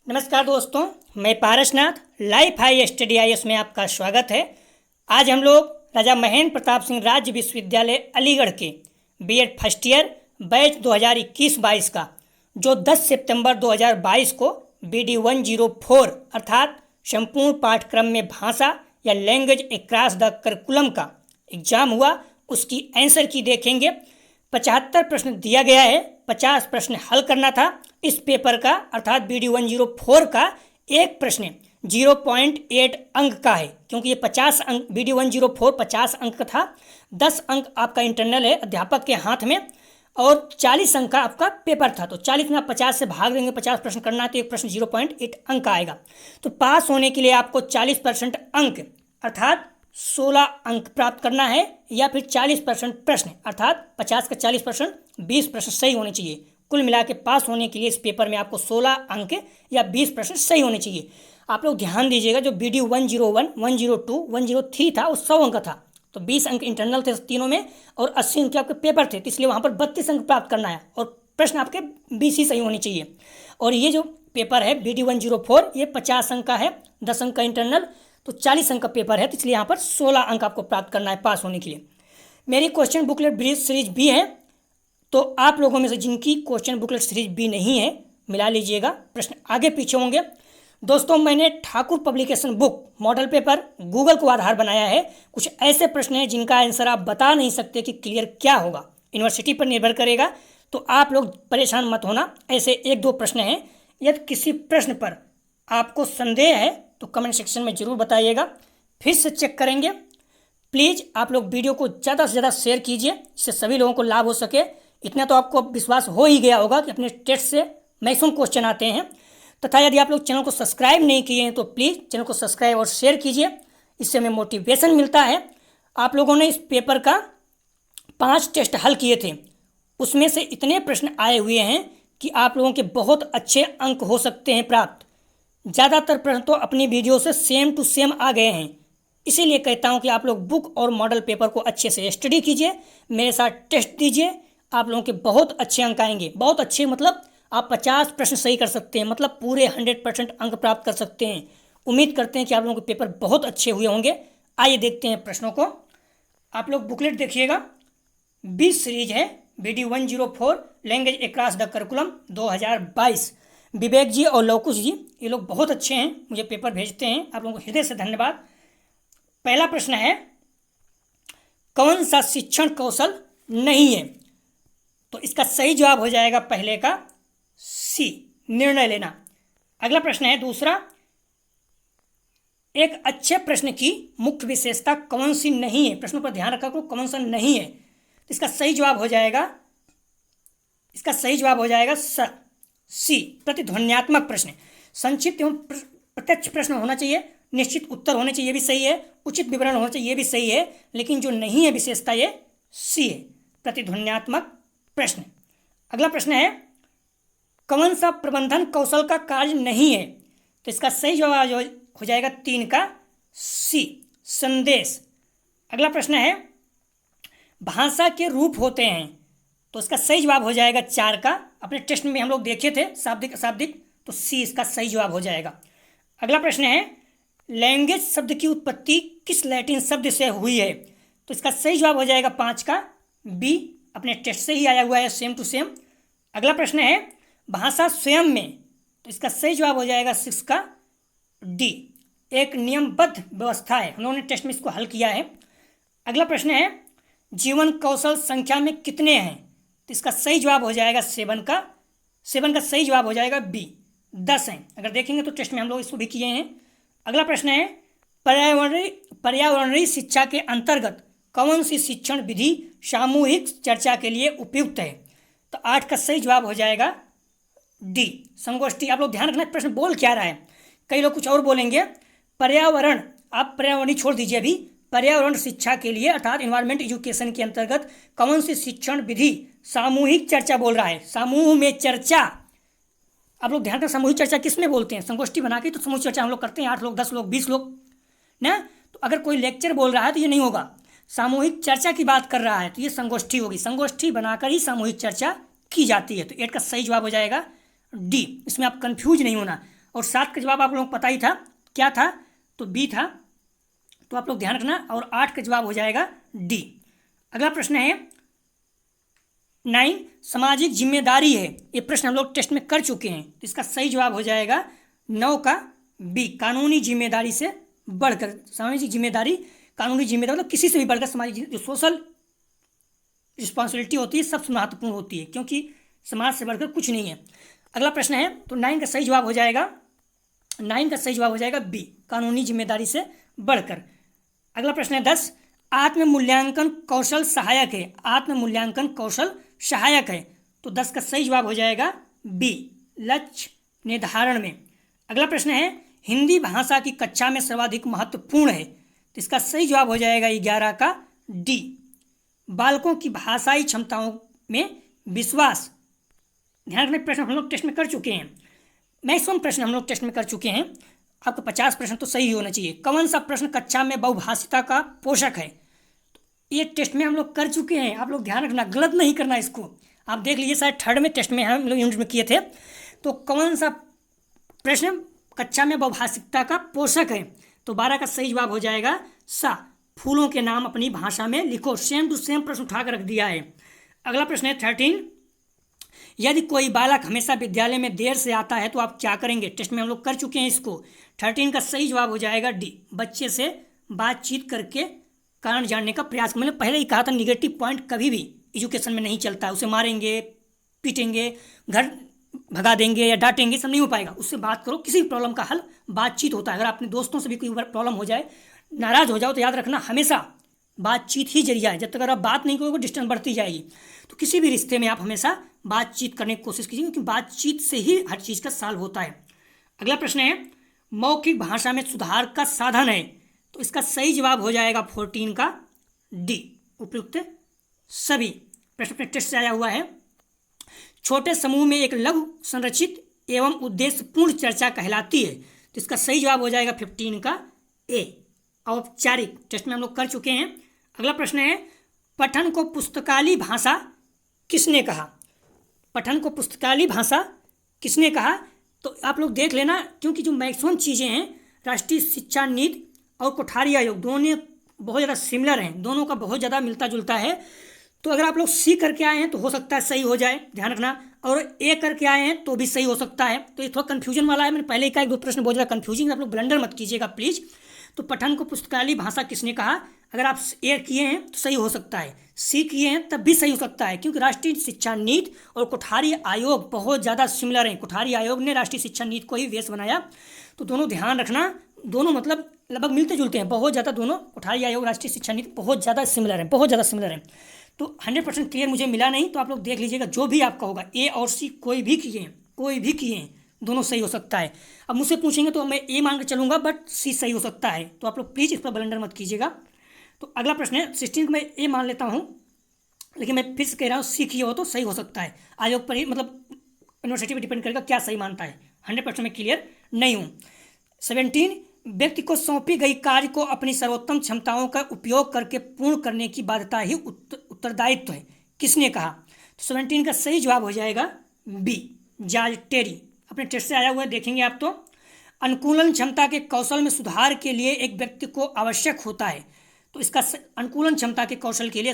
नमस्कार दोस्तों, मैं Parasnath life high study IAS में आपका स्वागत है। आज हम लोग राजा महेंद्र प्रताप सिंह राज्य विश्वविद्यालय अलीगढ़ के BEd फर्स्ट ईयर बैच 2021-22 का जो 10 सितंबर 2022 को BD 104 अर्थात संपूर्ण पाठ्यक्रम में भाषा या लैंग्वेज अक्रॉस द करिकुलम का एग्जाम हुआ, उसकी आंसर की देखेंगे। 75 प्रश्न दिया गया है, 50 प्रश्न हल करना था। इस पेपर का अर्थात BD 104 का एक प्रश्न 0.8 अंक का है, क्योंकि ये 50 अंक BD 104 50 अंक का था। 10 अंक आपका इंटरनल है अध्यापक के हाथ में और 40 अंक का आपका पेपर था। तो 40 में आप 50 से भाग देंगे, 50 प्रश्न करना है तो एक प्रश्न 0.8 अंक का आएगा। तो पास होने के लिए आपको 40% अंक अर्थात 16 अंक प्राप्त करना है, या फिर 40% प्रश्न अर्थात 50 का 40% 20 प्रश्न सही होने चाहिए। कुल मिला के पास होने के लिए इस पेपर में आपको 16 अंक या 20 प्रश्न सही होने चाहिए। आप लोग ध्यान दीजिएगा, जो BD 101, 102, 103 था वो 100 अंक का था, तो 20 अंक इंटरनल थे तीनों में और 80 अंक के आपके पेपर थे, तो इसलिए वहाँ पर 32 अंक प्राप्त करना है और प्रश्न आपके 20 ही सही होने चाहिए। और ये जो पेपर है BD 104 ये 50 अंक का है, 10 अंक का इंटरनल, तो 40 अंक का पेपर है, तो इसलिए यहाँ पर 16 अंक आपको प्राप्त करना है पास होने के लिए। मेरी क्वेश्चन बुकलेट ब्रीज सीरीज भी है, तो आप लोगों में से जिनकी क्वेश्चन बुकलेट सीरीज भी नहीं है मिला लीजिएगा, प्रश्न आगे पीछे होंगे। दोस्तों, मैंने Thakur publication book model paper Google को आधार बनाया है। कुछ ऐसे प्रश्न हैं जिनका आंसर आप बता नहीं सकते कि क्लियर क्या होगा, यूनिवर्सिटी पर निर्भर करेगा, तो आप लोग परेशान मत होना। ऐसे 1-2 प्रश्न हैं, यदि किसी प्रश्न पर आपको संदेह है तो कमेंट सेक्शन में ज़रूर बताइएगा, फिर से चेक करेंगे। प्लीज़ आप लोग वीडियो को ज़्यादा से ज़्यादा शेयर कीजिए, इससे सभी लोगों को लाभ हो सके। इतना तो आपको विश्वास हो ही गया होगा कि अपने टेस्ट से मैक्सिमम क्वेश्चन आते हैं। तथा यदि आप लोग चैनल को सब्सक्राइब नहीं किए हैं तो प्लीज़ चैनल को सब्सक्राइब और शेयर कीजिए, इससे हमें मोटिवेशन मिलता है। आप लोगों ने इस पेपर का 5 टेस्ट हल किए थे, उसमें से इतने प्रश्न आए हुए हैं कि आप लोगों के बहुत अच्छे अंक हो सकते हैं प्राप्त। ज़्यादातर प्रश्न तो अपनी वीडियो से सेम टू सेम आ गए हैं, इसीलिए कहता हूं कि आप लोग बुक और मॉडल पेपर को अच्छे से स्टडी कीजिए, मेरे साथ टेस्ट दीजिए, आप लोगों के बहुत अच्छे अंक आएंगे। बहुत अच्छे मतलब आप 50 प्रश्न सही कर सकते हैं, मतलब पूरे 100% अंक प्राप्त कर सकते हैं। उम्मीद करते हैं कि आप लोगों के पेपर बहुत अच्छे हुए होंगे। आइए देखते हैं प्रश्नों को। आप लोग बुकलेट देखिएगा, 20 सीरीज है BD 104 language across the curriculum 2022। विवेक जी और लवकुश जी ये लोग बहुत अच्छे हैं, मुझे पेपर भेजते हैं, आप लोगों को हृदय से धन्यवाद। पहला प्रश्न है, कौन सा शिक्षण कौशल नहीं है? तो इसका सही जवाब हो जाएगा पहले का C, निर्णय लेना। अगला प्रश्न है दूसरा, एक अच्छे प्रश्न की मुख्य विशेषता कौन सी नहीं है? प्रश्नों पर ध्यान रखा करो, कौन सा नहीं है। तो इसका सही जवाब हो जाएगा C, प्रतिध्वन्यात्मक प्रश्न। संक्षिप्त एवं प्रत्यक्ष प्रश्न होना चाहिए, निश्चित उत्तर होने चाहिए, ये भी सही है, उचित विवरण होना चाहिए, ये भी सही है, लेकिन जो नहीं है विशेषता ये C है, प्रतिध्वन्यात्मक प्रश्न। अगला प्रश्न है, कौन सा प्रबंधन कौशल का कार्य नहीं है? तो इसका सही जवाब हो जाएगा 3 का C, संदेश। अगला प्रश्न है, भाषा के रूप होते हैं, तो इसका सही जवाब हो जाएगा 4 का, अपने टेस्ट में हम लोग देखे थे शाब्दिक, तो C इसका सही जवाब हो जाएगा। अगला प्रश्न है, लैंग्वेज शब्द की उत्पत्ति किस लैटिन शब्द से हुई है? तो इसका सही जवाब हो जाएगा 5 का B, अपने टेस्ट से ही आया हुआ है, सेम टू सेम। अगला प्रश्न है, भाषा स्वयं में, तो इसका सही जवाब हो जाएगा 6 का D, एक नियमबद्ध व्यवस्था है, हम लोगों ने टेस्ट में इसको हल किया है। अगला प्रश्न है, जीवन कौशल संख्या में कितने हैं? तो इसका सही जवाब हो जाएगा 7 का सही जवाब हो जाएगा B, 10 हैं। अगर देखेंगे तो टेस्ट में हम लोग इसको भी किए हैं। अगला प्रश्न है, पर्यावरणीय शिक्षा के अंतर्गत कौन सी शिक्षण विधि सामूहिक चर्चा के लिए उपयुक्त है? तो 8 का सही जवाब हो जाएगा D, संगोष्ठी। आप लोग ध्यान रखना प्रश्न बोल क्या रहा है, कई लोग कुछ और बोलेंगे। पर्यावरण, आप पर्यावरण छोड़ दीजिए अभी, पर्यावरण शिक्षा के लिए अर्थात इन्वायरमेंट एजुकेशन के अंतर्गत कौन सी शिक्षण विधि सामूहिक चर्चा बोल रहा है, समूह में चर्चा। आप लोग ध्यान रखना, सामूहिक चर्चा किस में बोलते हैं? संगोष्ठी बना के तो सामूहिक चर्चा हम लोग करते हैं, 8 लोग 10 लोग 20 लोग ना। तो अगर कोई लेक्चर बोल रहा है तो ये नहीं होगा, सामूहिक चर्चा की बात कर रहा है तो ये संगोष्ठी होगी, संगोष्ठी बनाकर ही सामूहिक चर्चा की जाती है। तो 8 का सही जवाब हो जाएगा D, इसमें आप कंफ्यूज नहीं होना। और 7 का जवाब आप लोगों को पता ही था, क्या था, तो बी था, तो आप लोग ध्यान रखना। और 8 का जवाब हो जाएगा डी। अगला प्रश्न है 9, सामाजिक जिम्मेदारी है। ये प्रश्न हम लोग टेस्ट में कर चुके हैं, तो इसका सही जवाब हो जाएगा 9 का बी, कानूनी जिम्मेदारी से बढ़कर। सामाजिक जिम्मेदारी, कानूनी जिम्मेदारी मतलब किसी से भी बढ़कर सामाजिक जो सोशल रिस्पॉन्सिबिलिटी होती है सबसे महत्वपूर्ण होती है, क्योंकि समाज से बढ़कर कुछ नहीं है। अगला प्रश्न है, तो 9 का सही जवाब हो जाएगा, 9 का सही जवाब हो जाएगा बी, कानूनी जिम्मेदारी से बढ़कर। अगला प्रश्न है 10, आत्म मूल्यांकन कौशल सहायक है। आत्म मूल्यांकन कौशल सहायक है, तो 10 का सही जवाब हो जाएगा बी, लक्ष्य निर्धारण में। अगला प्रश्न है, हिंदी भाषा की कक्षा में सर्वाधिक महत्वपूर्ण है, तो इसका सही जवाब हो जाएगा 11 का डी, बालकों की भाषाई क्षमताओं में विश्वास। ध्यान रखना, प्रश्न हम लोग टेस्ट में कर चुके हैं, मैक्सिमम प्रश्न हम लोग टेस्ट में कर चुके हैं। आपका 50 प्रश्न तो सही होना चाहिए। कौन सा प्रश्न कक्षा में बहुभाषिता का पोषक है, ये टेस्ट में हम लोग कर चुके हैं। आप लोग ध्यान रखना, गलत नहीं करना इसको। आप देख लीजिए, शायद 3rd में टेस्ट में हम लोग यूनिट में किए थे। तो कौन सा प्रश्न कक्षा में बहुभाषिकता का पोषक है, तो 12 का सही जवाब हो जाएगा सा, फूलों के नाम अपनी भाषा में लिखो। सेम टू सेम प्रश्न उठा कर रख दिया है। अगला प्रश्न है 13, यदि कोई बालक हमेशा विद्यालय में देर से आता है तो आप क्या करेंगे। टेस्ट में हम लोग कर चुके हैं इसको। 13 का सही जवाब हो जाएगा डी, बच्चे से बातचीत करके कारण जानने का प्रयास। मैंने पहले ही कहा था, निगेटिव पॉइंट कभी भी एजुकेशन में नहीं चलता है। उसे मारेंगे, पीटेंगे, घर भगा देंगे या डांटेंगे, सब नहीं हो पाएगा। उससे बात करो, किसी भी प्रॉब्लम का हल बातचीत होता है। अगर अपने दोस्तों से भी कोई प्रॉब्लम हो जाए, नाराज हो जाओ, तो याद रखना हमेशा बातचीत ही जरिया है। जब तक अगर आप बात नहीं करोगे, डिस्टेंस बढ़ती जाएगी। तो किसी भी रिश्ते में आप हमेशा बातचीत करने की कोशिश कीजिए, क्योंकि बातचीत से ही हर चीज़ का सॉल्व होता है। अगला प्रश्न है, मौखिक भाषा में सुधार का साधन है, तो इसका सही जवाब हो जाएगा 14 का डी, उपयुक्त सभी। प्रश्न अपने टेस्ट से आया हुआ है। छोटे समूह में एक लघु संरचित एवं उद्देश्यपूर्ण चर्चा कहलाती है, तो इसका सही जवाब हो जाएगा 15 का ए, औपचारिक। टेस्ट में हम लोग कर चुके हैं। अगला प्रश्न है, पठन को पुस्तकाली भाषा किसने कहा। पठन को पुस्तकाली भाषा किसने कहा, तो आप लोग देख लेना, क्योंकि जो मैक्सिमम चीज़ें हैं, राष्ट्रीय शिक्षा नीति और कोठारी आयोग दोनों बहुत ज़्यादा सिमिलर हैं, दोनों का बहुत ज़्यादा मिलता जुलता है। तो अगर आप लोग सी करके आए हैं तो हो सकता है सही हो जाए, ध्यान रखना। और ए करके आए हैं तो भी सही हो सकता है। तो ये थोड़ा कन्फ्यूजन वाला है। मैंने पहले ही कहा, 2 प्रश्न बहुत ज़्यादा कन्फ्यूजिंग, आप लोग ब्लंडर मत कीजिएगा प्लीज़। तो पठन को पुस्तकाली भाषा किसने कहा, अगर आप ए किए हैं तो सही हो सकता है, सी किए हैं तब भी सही हो सकता है, क्योंकि राष्ट्रीय शिक्षा नीति और कोठारी आयोग बहुत ज़्यादा सिमिलर हैं। कोठारी आयोग ने राष्ट्रीय शिक्षा नीति को ही बेस बनाया, तो दोनों ध्यान रखना, दोनों मतलब लगभग मिलते जुलते हैं बहुत ज़्यादा। दोनों कोठारी आयोग, राष्ट्रीय शिक्षा नीति बहुत ज़्यादा सिमिलर हैं, बहुत ज़्यादा सिमिलर हैं। तो 100% क्लियर मुझे मिला नहीं, तो आप लोग देख लीजिएगा, जो भी आपका होगा, ए और सी कोई भी किए हैं, दोनों सही हो सकता है। अब मुझसे पूछेंगे तो मैं ए मान कर चलूँगा, बट सी सही हो सकता है। तो आप लोग प्लीज़ इस पर ब्लंडर मत कीजिएगा। तो अगला प्रश्न है 16 को मैं ए मान लेता हूँ, लेकिन मैं फिर से कह रहा हूँ सी किए हो तो सही हो सकता है। आयोग पर ही, मतलब यूनिवर्सिटी पर डिपेंड करेगा क्या सही मानता है। 100% में क्लियर नहीं हूँ। 17, व्यक्ति को सौंपी गई कार्य को अपनी सर्वोत्तम क्षमताओं का उपयोग करके पूर्ण करने की बाध्यता ही उत्तरदायित्व है, किसने कहा। तो 17 का सही जवाब हो जाएगा बी, जॉर्ज टेरी। अपने टेस्ट से आया हुआ है, देखेंगे आप। तो अनुकूलन क्षमता के कौशल में सुधार के लिए एक व्यक्ति को आवश्यक होता है, तो इसका अनुकूलन क्षमता के कौशल के लिए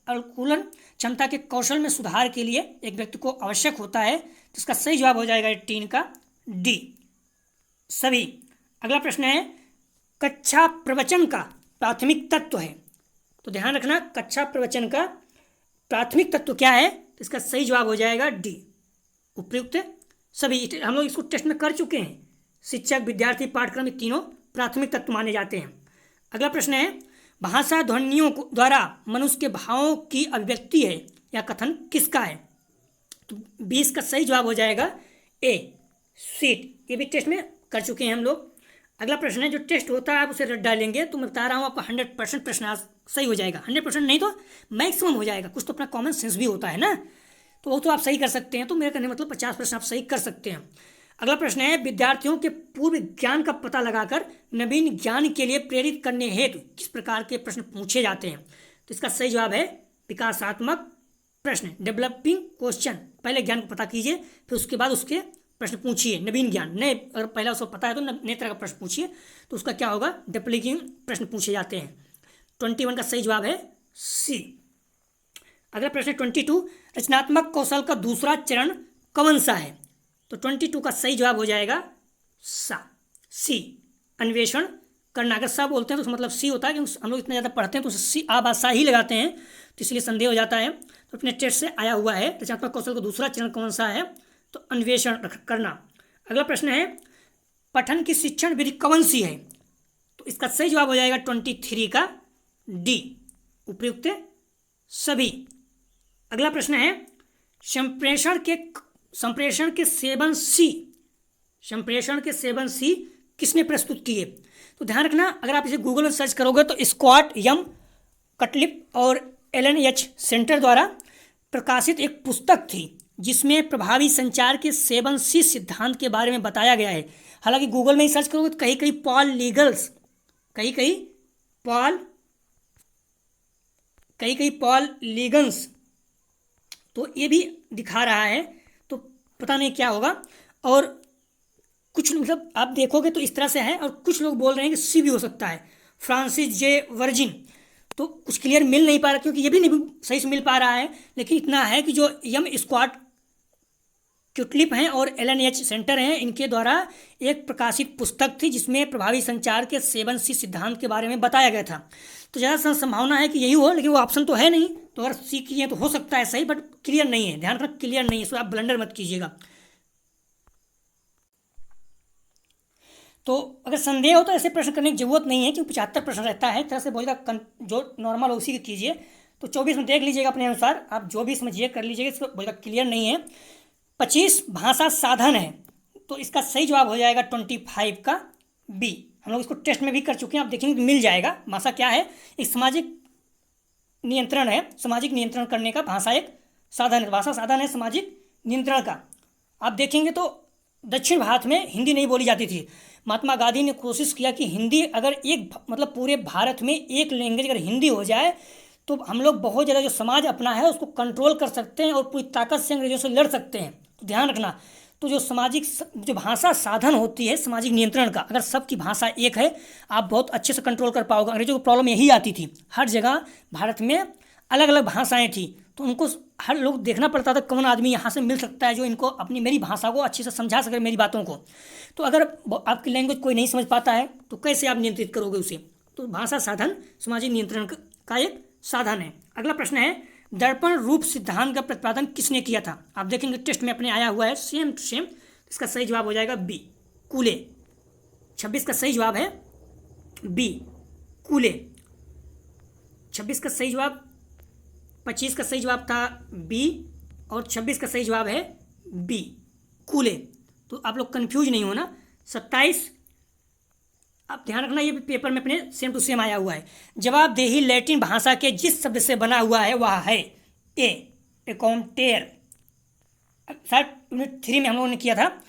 अनुकूलन क्षमता के कौशल में सुधार के लिए एक व्यक्ति को आवश्यक होता है, तो इसका सही जवाब हो जाएगा 18 का डी, सभी। अगला प्रश्न है, कक्षा प्रवचन का प्राथमिक तत्व है, तो ध्यान रखना, कक्षा प्रवचन का प्राथमिक तत्व क्या है, तो इसका सही जवाब हो जाएगा डी, उपयुक्त सभी। हम लोग इसको टेस्ट में कर चुके हैं। शिक्षक, विद्यार्थी, पाठ्यक्रम, तीनों प्राथमिक तत्व माने जाते हैं। अगला प्रश्न है, भाषा ध्वनियों द्वारा मनुष्य के भावों की अभिव्यक्ति है या कथन किसका है, तो 20 का सही जवाब हो जाएगा ए, सीट। ये भी टेस्ट में कर चुके हैं हम लोग। अगला प्रश्न है, जो टेस्ट होता है आप उसे रट डालेंगे, तो मैं बता रहा हूँ आपका 100% प्रश्न आज सही हो जाएगा। 100% नहीं तो मैक्सिमम हो जाएगा, कुछ तो अपना कॉमन सेंस भी होता है ना, तो वो तो आप सही कर सकते हैं। तो मेरा कहने मतलब 50% आप सही कर सकते हैं। अगला प्रश्न है, विद्यार्थियों के पूर्व ज्ञान का पता लगाकर नवीन ज्ञान के लिए प्रेरित करने हेतु किस प्रकार के प्रश्न पूछे जाते हैं, तो इसका सही जवाब है विकासात्मक प्रश्न, डेवलपिंग क्वेश्चन। पहले ज्ञान को पता कीजिए, फिर उसके बाद उसके प्रश्न पूछिए, नवीन ज्ञान, नए, अगर पहला उसको पता है तो नए तरह का प्रश्न पूछिए, तो उसका क्या होगा, डुप्लीकेटिंग प्रश्न पूछे जाते हैं। 21 का सही जवाब है सी। अगला प्रश्न 22, रचनात्मक कौशल का दूसरा चरण कौन सा है? तो 22 का सही जवाब हो जाएगा सी, अन्वेषण करना। अगर सा बोलते हैं तो मतलब सी होता है, क्योंकि हम लोग इतना ज़्यादा पढ़ते हैं तो सी सा ही लगाते हैं, तो इसलिए संदेह हो जाता है। तो अपने टेस्ट से आया हुआ है, रचनात्मक कौशल का दूसरा चरण कौन सा है? तो अन्वेषण करना। अगला प्रश्न है, पठन की शिक्षण विधि कौन सी है? तो इसका सही जवाब हो जाएगा 23 का डी, उपयुक्त सभी। अगला प्रश्न है, संप्रेषण के सेवन सी किसने प्रस्तुत किए? तो ध्यान रखना, अगर आप इसे गूगल में सर्च करोगे तो स्कॉट यम कटलिप और एलन एच सेंटर द्वारा प्रकाशित एक पुस्तक थी, जिसमें प्रभावी संचार के 7C सिद्धांत के बारे में बताया गया है। हालांकि गूगल में ही सर्च करोगे तो कहीं कहीं पॉल लीगन्स तो ये भी दिखा रहा है, तो पता नहीं क्या होगा। और कुछ मतलब आप देखोगे तो इस तरह से है, और कुछ लोग बोल रहे हैं कि सी भी हो सकता है, फ्रांसिस जे वर्जिन। तो कुछ क्लियर मिल नहीं पा रहा, क्योंकि ये भी नहीं सही से मिल पा रहा है। लेकिन इतना है कि जो यम स्क्वाट क्यूटलिप हैं और एलन एच सेंटर हैं, इनके द्वारा एक प्रकाशित पुस्तक थी, जिसमें प्रभावी संचार के 7C सिद्धांत के बारे में बताया गया था। तो ज़्यादा संभावना है कि यही हो, लेकिन वो ऑप्शन तो है नहीं, तो अगर सी किए तो हो सकता है सही, बट क्लियर नहीं है। ध्यान रखना, क्लियर नहीं है, इसको आप ब्लंडर मत कीजिएगा। तो अगर संदेह हो तो ऐसे प्रश्न करने की जरूरत नहीं है, क्योंकि 75 प्रश्न रहता है, तरह से बोलिएगा जो नॉर्मल हो उसी के कीजिए। तो 24 में देख लीजिएगा अपने अनुसार, आप जो भी समझिए कर लीजिएगा, इसको बोलिएगा क्लियर नहीं है। 25 भाषा साधन है, तो इसका सही जवाब हो जाएगा 25 का बी। हम लोग इसको टेस्ट में भी कर चुके हैं, आप देखेंगे मिल जाएगा। भाषा क्या है? एक सामाजिक नियंत्रण है, सामाजिक नियंत्रण करने का भाषा एक साधन है। भाषा साधन है सामाजिक नियंत्रण का। आप देखेंगे तो दक्षिण भारत में हिंदी नहीं बोली जाती थी। महात्मा गांधी ने कोशिश किया कि हिंदी अगर एक मतलब पूरे भारत में एक लैंग्वेज अगर हिंदी हो जाए तो हम लोग बहुत ज़्यादा जो समाज अपना है उसको कंट्रोल कर सकते हैं और पूरी ताकत से अंग्रेजों से लड़ सकते हैं। तो ध्यान रखना, तो जो भाषा साधन होती है सामाजिक नियंत्रण का, अगर सबकी भाषा एक है आप बहुत अच्छे से कंट्रोल कर पाओगे। अंग्रेजों को प्रॉब्लम यही आती थी, हर जगह भारत में अलग अलग भाषाएं थी, तो उनको हर लोग देखना पड़ता था कौन आदमी यहाँ से मिल सकता है जो इनको अपनी मेरी भाषा को अच्छे से समझा सके, मेरी बातों को। तो अगर आपकी लैंग्वेज कोई नहीं समझ पाता है तो कैसे आप नियंत्रित करोगे उसे? तो भाषा साधन सामाजिक नियंत्रण का एक साधन है। अगला प्रश्न है, दर्पण रूप सिद्धांत का प्रतिपादन किसने किया था? आप देखेंगे टेस्ट में अपने आया हुआ है सेम टू सेम। इसका सही जवाब हो जाएगा बी, कूले। 26 का सही जवाब है बी, कूले। 26 का सही जवाब, 25 का सही जवाब था बी और 26 का सही जवाब है बी, कूले। तो आप लोग कंफ्यूज नहीं होना। 27, आप ध्यान रखना, ये पेपर में अपने सेम टू सेम आया हुआ है। जवाबदेही लैटिन भाषा के जिस शब्द से बना हुआ है वह है ए, एकाउंटेर। शायद यूनिट 3 में हम लोगों ने किया था।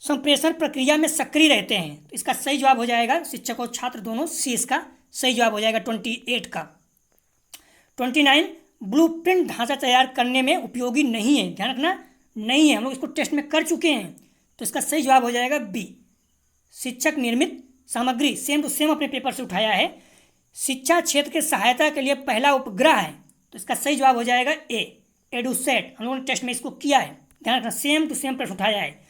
संप्रेषण प्रक्रिया में सक्रिय रहते हैं, तो इसका सही जवाब हो जाएगा, शिक्षक और छात्र दोनों, सी इसका सही जवाब हो जाएगा 28 का। 29, ब्लूप्रिंट ढांचा तैयार करने में उपयोगी नहीं है। ध्यान रखना, नहीं है, हम लोग इसको टेस्ट में कर चुके हैं, तो इसका सही जवाब हो जाएगा बी, शिक्षक निर्मित सामग्री। सेम टू सेम अपने पेपर से उठाया है। शिक्षा क्षेत्र के सहायता के लिए पहला उपग्रह है, तो इसका सही जवाब हो जाएगा ए, एडुसेट। हम लोगों ने टेस्ट में इसको किया है, ध्यान रखना, सेम टू सेम प्रश्न उठाया है।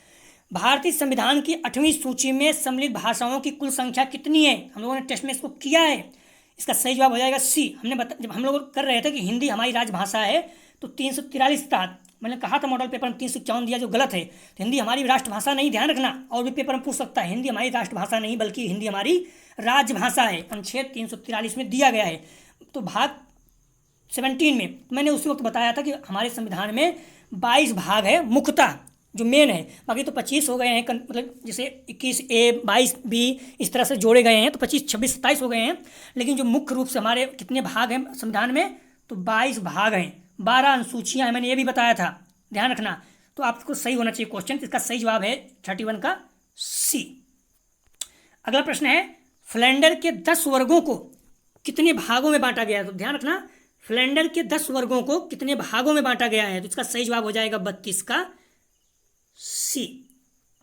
भारतीय संविधान की 8वीं सूची में सम्मिलित भाषाओं की कुल संख्या कितनी है? हम लोगों ने टेस्ट में इसको किया है, इसका सही जवाब हो जाएगा सी। जब हम लोग कर रहे थे कि हिंदी हमारी राजभाषा है तो 343 था, मैंने कहा था मॉडल पेपर में 354 दिया, जो गलत है। तो हिंदी हमारी राष्ट्रभाषा नहीं, ध्यान रखना, और भी पेपर में पूछ सकता है। हिंदी हमारी राष्ट्रभाषा नहीं बल्कि हिंदी हमारी राजभाषा है, अनुच्छेद 343 में दिया गया है। तो भाग 17 में मैंने उसी वक्त बताया था कि हमारे संविधान में 22 भाग है मुख्यतः जो मेन है, बाकी तो 25 हो गए हैं, मतलब जैसे 21A 22B इस तरह से जोड़े गए हैं, तो 25 26 27 हो गए हैं। लेकिन जो मुख्य रूप से हमारे कितने भाग हैं संविधान में, तो 22 भाग हैं, 12 अनुसूचियाँ हैं, मैंने ये भी बताया था, ध्यान रखना। तो आपको सही होना चाहिए क्वेश्चन, इसका सही जवाब है 31 का सी। अगला प्रश्न है, फ्लैंडर के 10 वर्गों को कितने भागों में बांटा गया है? तो ध्यान रखना, फ्लैंडर के 10 वर्गों को कितने भागों में बांटा गया है? तो इसका सही जवाब हो जाएगा 32 का सी,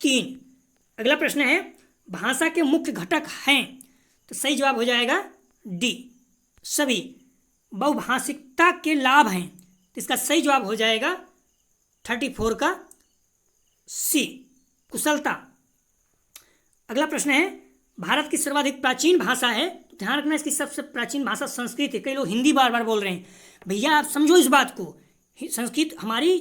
3। अगला प्रश्न है भाषा के मुख्य घटक हैं, तो सही जवाब हो जाएगा डी सभी। बहुभाषिकता के लाभ हैं, तो इसका सही जवाब हो जाएगा 34 का सी कुशलता। अगला प्रश्न है भारत की सर्वाधिक प्राचीन भाषा है, तो ध्यान रखना इसकी सबसे प्राचीन भाषा संस्कृत है। कई लोग हिंदी बार बार बोल रहे हैं, भैया आप समझो इस बात को, संस्कृत हमारी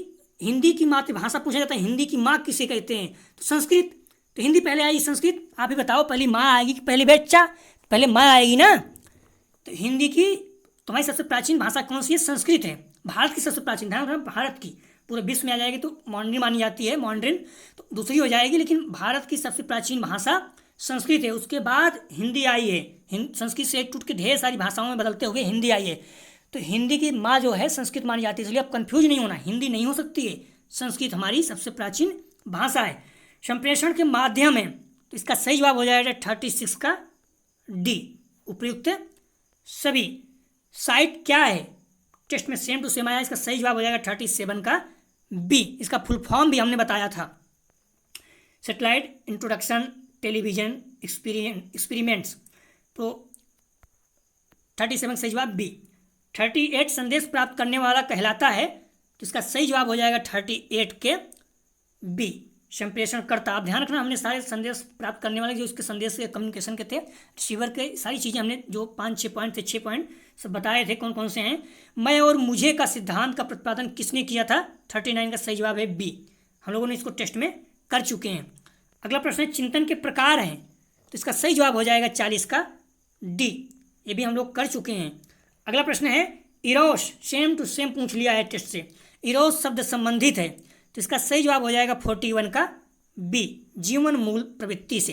हिंदी की मातृभाषा पूछा जाता है, हिंदी की माँ किसे कहते हैं, तो संस्कृत। तो हिंदी पहले आई संस्कृत, आप ही बताओ पहली माँ आएगी कि पहले बच्चा, पहले माँ आएगी ना। तो हिंदी की तुम्हारी सबसे प्राचीन भाषा कौन सी है, संस्कृत है। भारत की सबसे प्राचीन, ध्यान रखना भारत की, पूरे विश्व में आ जाएगी तो मॉन्ड्रिन मानी जाती है, मॉन्ड्रिन तो दूसरी हो जाएगी, लेकिन भारत की सबसे प्राचीन भाषा संस्कृत है। उसके बाद हिंदी आई है, संस्कृत से टूट के ढेर सारी भाषाओं में बदलते हुए हिंदी आई है। तो हिंदी की माँ जो है संस्कृत मानी जाती है, इसलिए आप कंफ्यूज नहीं होना, हिंदी नहीं हो सकती है, संस्कृत हमारी सबसे प्राचीन भाषा है। संप्रेषण के माध्यम है, तो इसका सही जवाब हो जाएगा 36 का डी उपयुक्त सभी। साइट क्या है, टेस्ट में सेम टू सेम आया, इसका सही जवाब हो जाएगा 37 का बी। इसका फुल फॉर्म भी हमने बताया था, सैटेलाइट इंट्रोडक्शन टेलीविजन एक्सपेरिमेंट्स, तो 37 सही जवाब बी। 38 संदेश प्राप्त करने वाला कहलाता है, तो इसका सही जवाब हो जाएगा 38 के बी संप्रेषण करता। आप ध्यान रखना, हमने सारे संदेश प्राप्त करने वाले जो उसके संदेश के कम्युनिकेशन के थे, रिसीवर के सारी चीज़ें हमने जो 5-6 पॉइंट थे, 6 पॉइंट सब बताए थे कौन कौन से हैं। मैं और मुझे का सिद्धांत का प्रतिपादन किसने किया था, 39 का सही जवाब है बी। हम लोगों ने इसको टेस्ट में कर चुके हैं। अगला प्रश्न है चिंतन के प्रकार हैं, तो इसका सही जवाब हो जाएगा 40 का डी, ये भी हम लोग कर चुके हैं। अगला प्रश्न है इरोस, सेम टू सेम पूछ लिया है टेस्ट से, इरोस शब्द संबंधित है, तो इसका सही जवाब हो जाएगा 41 का बी जीवन मूल प्रवृत्ति से।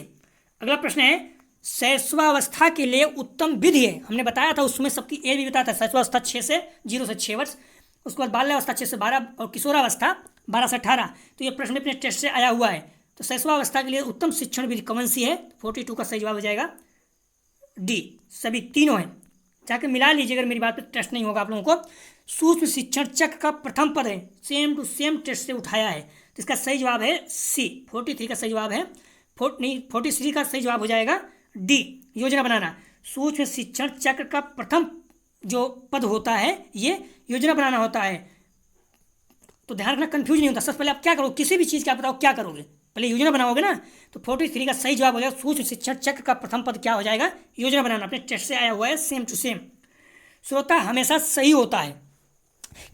अगला प्रश्न है शैशवावस्था के लिए उत्तम विधि है, हमने बताया था उसमें सबकी एज भी बताया था, शैशवावस्था 0 से 6 वर्ष, उसके बाद बाल्यावस्था 6 से 12 और किशोरावस्था 12 से 18। तो ये प्रश्न अपने टेस्ट से आया हुआ है। तो शैशवावस्था के लिए उत्तम शिक्षण विधि कौन सी है, 42 का सही जवाब हो जाएगा डी सभी तीनों हैं। जाकर मिला लीजिए अगर मेरी बात पर टेस्ट नहीं होगा आप लोगों को। सूक्ष्म शिक्षण चक्र का प्रथम पद है, सेम टू सेम टेस्ट से उठाया है, तो इसका सही जवाब है सी 43 का सही जवाब है 43 का सही जवाब हो जाएगा डी योजना बनाना। सूक्ष्म शिक्षण चक्र का प्रथम जो पद होता है ये योजना बनाना होता है। तो ध्यान रखना कंफ्यूज नहीं होता, सबसे पहले आप क्या करोगे, किसी भी चीज़ का आप बताओ क्या करोगे, पहले योजना बनाओगे ना। तो 43 का सही जवाब हो जाएगा सूक्ष्म शिक्षण चक्र का प्रथम पद क्या हो जाएगा, योजना बनाना, अपने टेस्ट से आया हुआ है सेम टू सेम। श्रोता हमेशा सही होता है,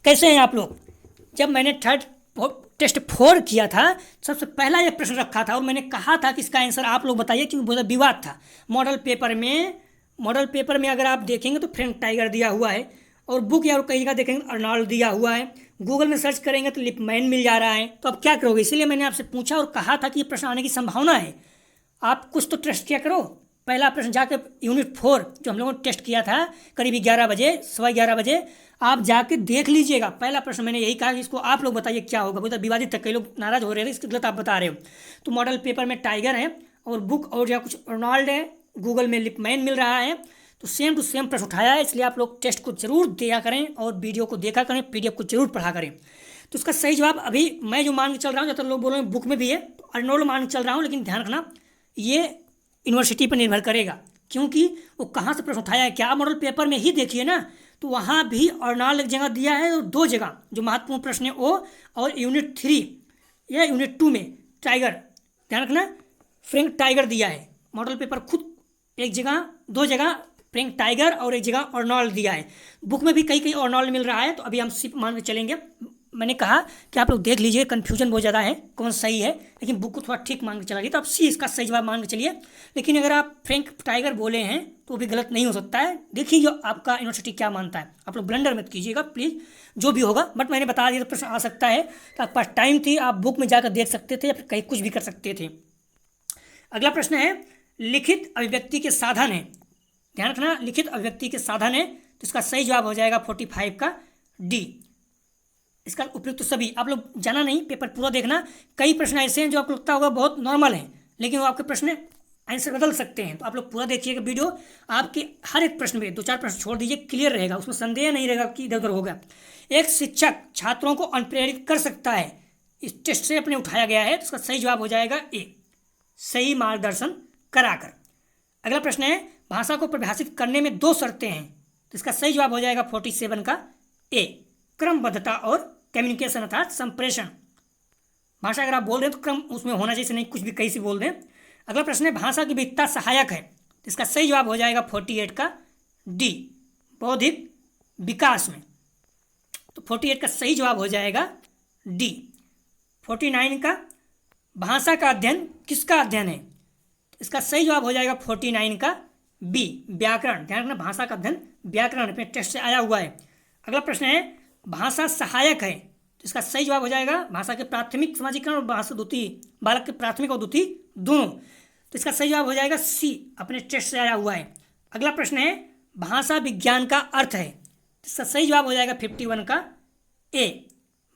कैसे हैं आप लोग। जब मैंने टेस्ट 4 किया था सबसे पहला यह प्रश्न रखा था और मैंने कहा था कि इसका आंसर आप लोग बताइए, क्योंकि बहुत विवाद था। मॉडल पेपर में अगर आप देखेंगे तो फ्रैंक टाइगर दिया हुआ है, और बुक या कई जगह देखेंगे अर्नॉल्ड दिया हुआ है, गूगल में सर्च करेंगे तो लिपमैन मिल जा रहा है। तो अब क्या करोगे, इसीलिए मैंने आपसे पूछा और कहा था कि ये प्रश्न आने की संभावना है, आप कुछ तो टेस्ट किया करो। पहला प्रश्न जाके यूनिट 4 जो हम लोगों ने टेस्ट किया था करीब 11 बजे 11:15 बजे, आप जाके देख लीजिएगा। पहला प्रश्न मैंने यही कहा कि इसको आप लोग बताइए क्या होगा, बहुत विवादित था, कई लोग नाराज हो रहे थे, इसके गलत आप बता रहे हो। तो मॉडल पेपर में टाइगर है और बुक और या कुछ अर्नॉल्ड है, गूगल में लिपमैन मिल रहा है। तो सेम टू सेम प्रश्न उठाया है, इसलिए आप लोग टेस्ट को जरूर दिया करें और वीडियो को देखा करें, PDF को जरूर पढ़ा करें। तो इसका सही जवाब अभी मैं जो मान के चल रहा हूँ, ज़्यादातर लोग बोल रहे हैं बुक में भी है, तो अर्नॉल्ड मान के चल रहा हूँ, लेकिन ध्यान रखना ये यूनिवर्सिटी पर निर्भर करेगा, क्योंकि वो कहाँ से प्रश्न उठाया है। क्या आप मॉडल पेपर में ही देखिए ना, तो वहाँ भी अर्नॉल्ड एक जगह दिया है और 2 जगह जो महत्वपूर्ण प्रश्न है वो, और यूनिट 3 या यूनिट 2 में टाइगर, ध्यान रखना फ्रैंक टाइगर दिया है। मॉडल पेपर खुद एक जगह 2 जगह फ्रैंक टाइगर और एक जगह अर्नॉल्ड दिया है, बुक में भी कई अर्नॉल्ड मिल रहा है। तो अभी हम सिर्फ मान के चलेंगे, मैंने कहा कि आप लोग देख लीजिए, कन्फ्यूजन बहुत ज़्यादा है कौन सही है, लेकिन बुक को थोड़ा ठीक मान के चला गया, तो आप सी इसका सही जवाब मान के चलिए। लेकिन अगर आप फ्रैंक टाइगर बोले हैं तो भी गलत नहीं हो सकता है, देखिए जो आपका यूनिवर्सिटी क्या मानता है, आप लोग ब्लंडर मत कीजिएगा प्लीज़, जो भी होगा। बट मैंने बता दिया प्रश्न आ सकता है, तो आपके पास टाइम थी, आप बुक में जाकर देख सकते थे या फिर कहीं कुछ भी कर सकते थे। अगला प्रश्न है लिखित अभिव्यक्ति के साधन है, ध्यान रखना लिखित अभिव्यक्ति के साधन है, तो इसका सही जवाब हो जाएगा 45 का डी इसका उपयुक्त तो सभी। आप लोग जाना नहीं, पेपर पूरा देखना, कई प्रश्न ऐसे हैं जो आपको लगता होगा बहुत नॉर्मल है, लेकिन वो आपके प्रश्न आंसर बदल सकते हैं। तो आप लोग पूरा देखिएगा वीडियो, आपके हर एक प्रश्न में 2-4 प्रश्न छोड़ दीजिए, क्लियर रहेगा, उसमें संदेह नहीं रहेगा कि इधर उधर होगा। एक शिक्षक छात्रों को अनुप्रेरित कर सकता है, इस टेस्ट से अपने उठाया गया है, तो इसका सही जवाब हो जाएगा ए, सही मार्गदर्शन कराकर। अगला प्रश्न है भाषा को परिभाषित करने में 2 शर्तें हैं, तो इसका सही जवाब हो जाएगा 47 का ए, क्रमबद्धता और कम्युनिकेशन अर्थात संप्रेषण। भाषा अगर आप बोल रहे हैं तो क्रम उसमें होना चाहिए, नहीं कुछ भी कहीं से बोल दें। अगला प्रश्न है भाषा की विविधता सहायक है, तो इसका सही जवाब हो जाएगा 48 का डी, बौद्धिक विकास में। तो 48 का सही जवाब हो जाएगा डी। 49 का भाषा का अध्ययन किसका अध्ययन है, इसका सही जवाब हो जाएगा 49 का बी, व्याकरण। ध्यान रखना भाषा का अध्ययन व्याकरण अपने टेस्ट से आया हुआ है। अगला प्रश्न है भाषा सहायक है, तो इसका सही जवाब हो जाएगा भाषा के प्राथमिक समाजीकरण और भाषा द्वितीय, बालक के प्राथमिक और द्वितीय दोनों, तो इसका सही जवाब हो जाएगा सी, अपने टेस्ट से आया हुआ है। अगला प्रश्न है भाषा विज्ञान का अर्थ है, तो इसका सही जवाब हो जाएगा 51 का ए,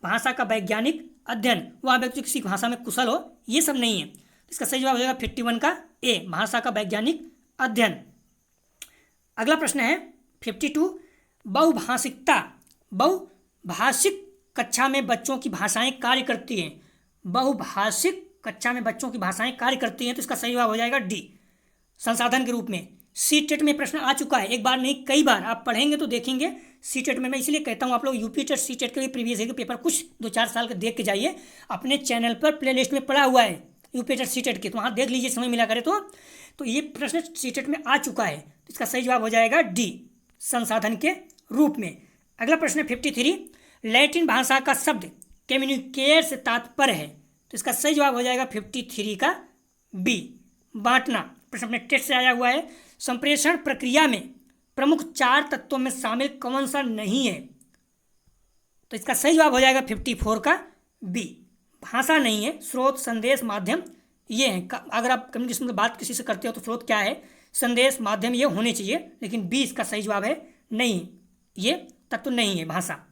भाषा का वैज्ञानिक अध्ययन, वह व्यक्ति किसी भाषा में कुशल हो, ये सब नहीं है। इसका सही जवाब हो जाएगा 51 का ए, भाषा का वैज्ञानिक अध्ययन। अगला प्रश्न है 52, बहुभाषिकता, बहुभाषिक कक्षा में बच्चों की भाषाएं कार्य करती हैं, बहुभाषिक कक्षा में बच्चों की भाषाएं कार्य करती हैं, तो इसका सही जवाब हो जाएगा डी, संसाधन के रूप में। सी टेट में प्रश्न आ चुका है, एक बार नहीं कई बार, आप पढ़ेंगे तो देखेंगे। सी टेट में मैं इसलिए कहता हूँ आप लोग यूपी टेट सी टेट के भी प्रीवियस ईयर के पेपर कुछ 2-4 साल के देख के जाइए, अपने चैनल पर प्ले लिस्ट में पड़ा हुआ है यूपी टेट सी टेट के, तो वहाँ देख लीजिए समय मिला करे तो ये प्रश्न सी टेट में आ चुका है, तो इसका सही जवाब हो जाएगा डी, संसाधन के रूप में। अगला प्रश्न है 53, लैटिन भाषा का शब्द कम्युनिकेट से तात्पर्य है, तो इसका सही जवाब हो जाएगा 53 का बी, बांटना। प्रश्न अपने टेस्ट से आया हुआ है। संप्रेषण प्रक्रिया में प्रमुख 4 तत्वों में शामिल कौन सा नहीं है, तो इसका सही जवाब हो जाएगा 54 का बी, भाषा नहीं है, स्रोत, संदेश, माध्यम ये हैं। अगर आप कम्युनिकेशन में बात किसी से करते हो तो स्रोत क्या है, संदेश, माध्यम ये होने चाहिए, लेकिन बी इसका सही जवाब है नहीं, ये तत्व नहीं है भाषा।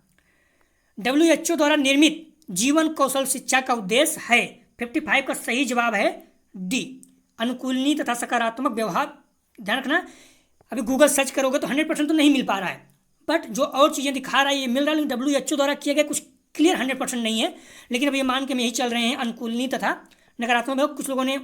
WHO द्वारा निर्मित जीवन कौशल शिक्षा का उद्देश्य है, 55 का सही जवाब है डी, अनुकूलनीय तथा सकारात्मक व्यवहार। ध्यान रखना अभी गूगल सर्च करोगे तो 100% तो नहीं मिल पा रहा है, बट जो और चीज़ें दिखा रहा है ये मिल रहा है, लेकिन WHO द्वारा किया गया कुछ क्लियर 100% नहीं है। लेकिन अब ये मान के हम यही चल रहे हैं, अनुकूलनीय तथा नकारात्मक व्यवहार। कुछ लोगों ने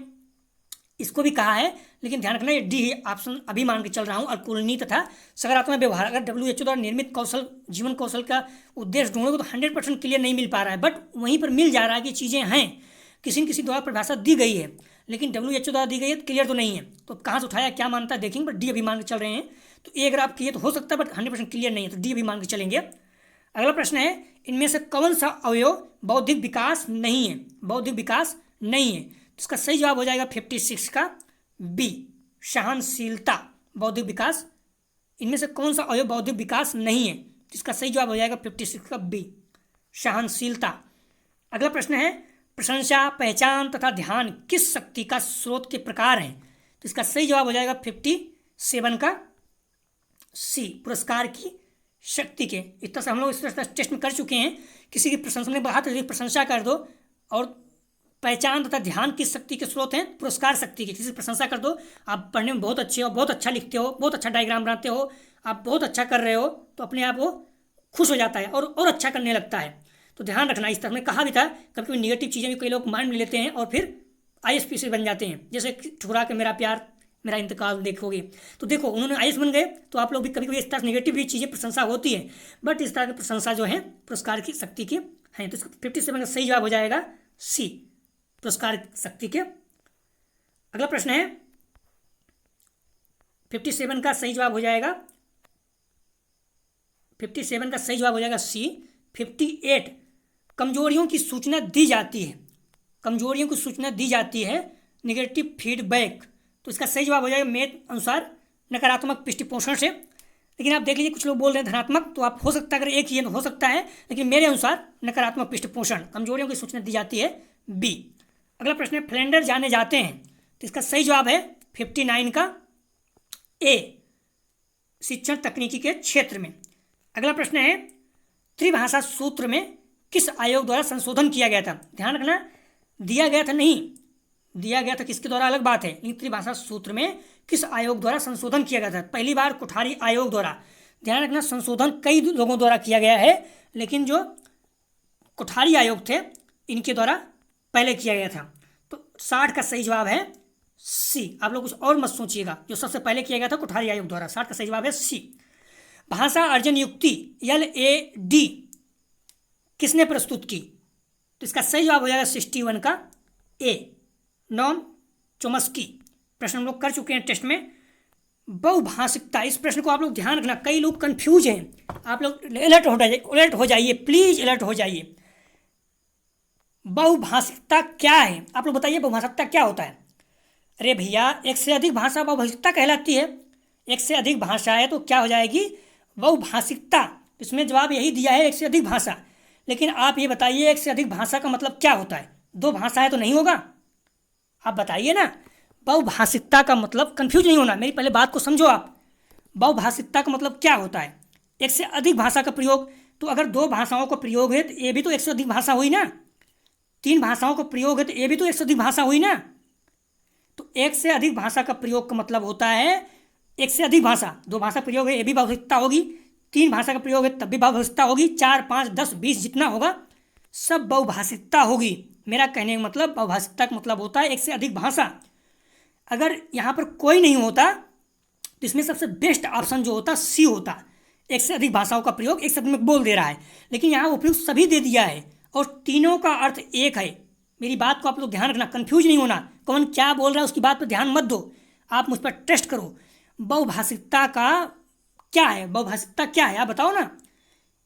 इसको भी कहा है, लेकिन ध्यान रखना ये डी ऑप्शन अभी मान के चल रहा हूँ, अनुकूलनीय तथा सकारात्मक व्यवहार। अगर WHO द्वारा निर्मित कौशल जीवन कौशल का उद्देश्य ढूंढोगे तो 100% क्लियर नहीं मिल पा रहा है, बट वहीं पर मिल जा रहा है कि चीज़ें हैं, किसी न किसी द्वारा परिभाषा दी गई है, लेकिन WHO द्वारा दी गई है क्लियर तो नहीं है। तो कहाँ से उठाया क्या मानता है देखेंगे, बट डी अभी मान के चल रहे हैं। तो ए अगर आप किए तो हो सकता है, बट 100% क्लियर नहीं है, तो डी अभी मान के चलेंगे। अगला प्रश्न है इनमें से कौन सा अवयव बौद्धिक विकास नहीं है, बौद्धिक विकास नहीं है, तो इसका सही जवाब हो जाएगा 56 का बी, सहनशीलता। बौद्धिक विकास, इनमें से कौन सा अवयव बौद्धिक विकास नहीं है, तो इसका सही जवाब हो जाएगा 56 का बी, सहनशीलता। अगला प्रश्न है प्रशंसा, पहचान तथा ध्यान किस शक्ति का स्रोत के प्रकार हैं, तो इसका सही जवाब हो जाएगा 57 का सी, पुरस्कार की शक्ति के। इस तरह से हम लोग इस तरह टेस्ट में कर चुके हैं, किसी की प्रशंसा में बात प्रशंसा कर दो, और पहचान तथा ध्यान किस शक्ति के स्रोत हैं, पुरस्कार शक्ति के। किसी की प्रशंसा कर दो, आप पढ़ने में बहुत अच्छे हो, बहुत अच्छा लिखते हो, बहुत अच्छा डायग्राम बनाते हो, आप बहुत अच्छा कर रहे हो, तो अपने आप वो खुश हो जाता है और अच्छा करने लगता है। तो ध्यान रखना, इस तरह में कहा भी था, कभी कभी निगेटिव चीज़ें भी कई लोग माइंड में लेते हैं और फिर ISP से बन जाते हैं, जैसे ठुकरा के मेरा प्यार मेरा इंतकाल देखोगे, तो देखो उन्होंने IS बन गए, तो आप लोग भी कभी कभी इस तरह निगेटिव भी चीज़ें प्रशंसा होती है, बट इस तरह की प्रशंसा जो है पुरस्कार की शक्ति की हैं। तो इसका 57 का सही जवाब हो जाएगा सी, पुरस्कार शक्ति के। अगला प्रश्न है 57 का सही जवाब हो जाएगा 57 का सही जवाब हो जाएगा सी। 58 कमजोरियों की सूचना दी जाती है, कमजोरियों की सूचना दी जाती है निगेटिव फीडबैक, तो इसका सही जवाब हो जाएगा मेरे अनुसार नकारात्मक पृष्ठपोषण से। लेकिन आप देख लीजिए कुछ लोग बोल रहे हैं धनात्मक, तो आप हो सकता है अगर एक ही तो हो सकता है, लेकिन मेरे अनुसार नकारात्मक पृष्ठपोषण, कमजोरियों की सूचना दी जाती है बी। अगला प्रश्न है फ्लेंडर जाने जाते हैं, तो इसका सही जवाब है 59 का ए, शिक्षण तकनीकी के क्षेत्र में। अगला प्रश्न है त्रिभाषा सूत्र में किस आयोग द्वारा संशोधन किया गया था। ध्यान रखना दिया गया था नहीं, दिया गया था किसके द्वारा अलग बात है, लेकिन त्रिभाषा सूत्र में किस आयोग द्वारा संशोधन किया गया था। पहली बार कोठारी आयोग द्वारा। ध्यान रखना संशोधन कई लोगों द्वारा किया गया है, लेकिन जो कोठारी आयोग थे इनके द्वारा पहले किया गया था। तो 60 का सही जवाब है सी। आप लोग कुछ और मत सोचिएगा, जो सबसे पहले किया गया था कोठारी आयोग द्वारा। 60 का सही जवाब है सी। भाषा अर्जन युक्ति LAD किसने प्रस्तुत की? तो इसका सही जवाब हो जाएगा 61 का ए, नॉम चोम्स्की। प्रश्न हम लोग कर चुके हैं टेस्ट में। बहुभाषिकता, इस प्रश्न को आप लोग ध्यान रखना, कई लोग कंफ्यूज हैं। आप लोग अलर्ट हो जाइए, प्लीज अलर्ट हो जाइए। बहुभाषिकता क्या है? आप लोग बताइए बहुभाषिकता क्या होता है? अरे भैया, एक से अधिक भाषा बहुभाषिकता कहलाती है। एक से अधिक भाषा है तो क्या हो जाएगी? बहुभाषिकता। इसमें जवाब यही दिया है, एक से अधिक भाषा। लेकिन आप ये बताइए, एक से अधिक भाषा का मतलब क्या होता है? 2 भाषा है तो नहीं होगा? आप बताइए ना। बहुभाषिकता का मतलब, कंफ्यूज नहीं होना, मेरी पहले बात को समझो आप। बहुभाषिकता का मतलब क्या होता है? एक से अधिक भाषा का प्रयोग। तो अगर 2 भाषाओं का प्रयोग है तो ये भी तो एक से अधिक भाषा हुई ना। 3 भाषाओं का प्रयोग है तो ये भी तो एक से अधिक भाषा हुई ना। तो एक से अधिक भाषा का प्रयोग का मतलब होता है एक से अधिक भाषा। 2 भाषा प्रयोग है ये भी बहुभाषिकता होगी, 3 भाषा का प्रयोग है तब भी बहुभाषिकता होगी, 4, 5, 10, 20 जितना होगा सब बहुभाषिकता होगी। मेरा कहने का मतलब, बहुभाषिकता का मतलब होता है एक से अधिक भाषा। अगर यहाँ पर कोई नहीं होता तो इसमें सबसे बेस्ट ऑप्शन जो होता सी होता। एक से अधिक भाषाओं का प्रयोग एक शब्द में बोल दे रहा है, लेकिन यहाँ उपयोग सभी दे दिया है और तीनों का अर्थ एक है। मेरी बात को आप लोग ध्यान रखना, कंफ्यूज नहीं होना। कौन क्या बोल रहा है उसकी बात पर ध्यान मत दो, आप मुझ पर टेस्ट करो। बहुभाषिकता का क्या है? बहुभाषिकता क्या है आप बताओ ना।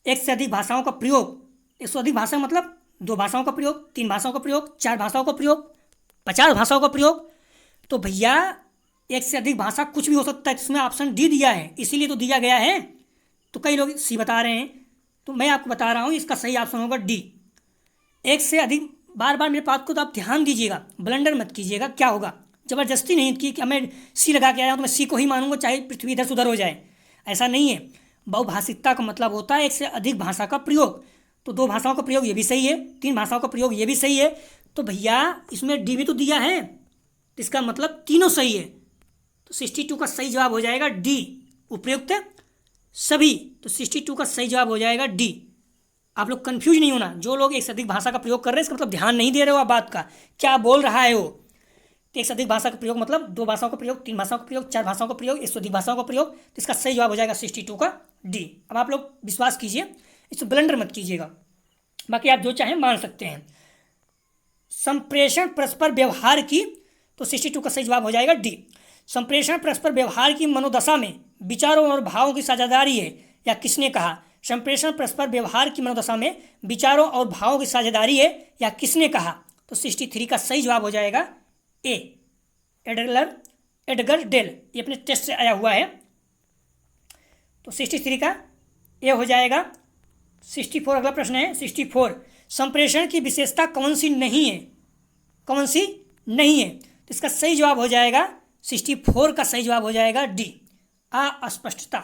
एक से अधिक भाषाओं का प्रयोग, एक से अधिक भाषा मतलब 2 भाषाओं का प्रयोग, 3 भाषाओं का प्रयोग, 4 भाषाओं का प्रयोग, 50 भाषाओं का प्रयोग। तो भैया एक से अधिक भाषा कुछ भी हो सकता है, इसमें ऑप्शन डी दिया है, इसीलिए तो दिया गया है। तो कई लोग सी बता रहे हैं, तो मैं आपको बता रहा हूँ इसका सही ऑप्शन होगा डी। एक से अधिक, बार बार मेरे बात को तो आप ध्यान दीजिएगा, ब्लंडर मत कीजिएगा। क्या होगा? जबरदस्ती नहीं कि मैं सी लगा के आया हूँ तो मैं सी को ही मानूंगा चाहे पृथ्वी इधर से उधर हो जाए, ऐसा नहीं है। बहुभाषिकता का मतलब होता है एक से अधिक भाषा का प्रयोग। तो 2 भाषाओं का प्रयोग ये भी सही है, 3 भाषाओं का प्रयोग ये भी सही है। तो भैया इसमें डी भी तो दिया है, तो इसका मतलब तीनों सही है। तो 62 का सही जवाब हो जाएगा डी, उपयुक्त सभी। तो 62 का सही जवाब हो जाएगा डी। आप लोग कंफ्यूज नहीं होना, जो लोग एक से अधिक भाषा का प्रयोग कर रहे हैं इसका मतलब ध्यान नहीं दे रहे हो आप बात का, क्या बोल रहा है वो। तो एक से अधिक भाषा का प्रयोग मतलब 2 भाषाओं का प्रयोग, 3 भाषाओं का प्रयोग, 4 भाषाओं का प्रयोग, एक से अधिक भाषाओं का प्रयोग। तो इसका सही जवाब हो जाएगा 62 का डी। अब आप लोग विश्वास कीजिए, इसको ब्लंडर मत कीजिएगा, बाकी आप जो चाहें मान सकते हैं। संप्रेषण परस्पर व्यवहार की, तो 62 का सही जवाब हो जाएगा डी। संप्रेषण परस्पर व्यवहार की मनोदशा में विचारों और भावों की साझेदारी है या किसने कहा? संप्रेषण परस्पर व्यवहार की मनोदशा में विचारों और भावों की साझेदारी है या किसने कहा? तो 63 का सही जवाब हो जाएगा ए, एडगर डेल। ये अपने टेस्ट से आया हुआ है, तो 63 का ए हो जाएगा। 64 अगला प्रश्न है 64। संप्रेषण की विशेषता कौन सी नहीं है? कौन सी नहीं है? तो इसका सही जवाब हो जाएगा 64 का सही जवाब हो जाएगा डी, अस्पष्टता।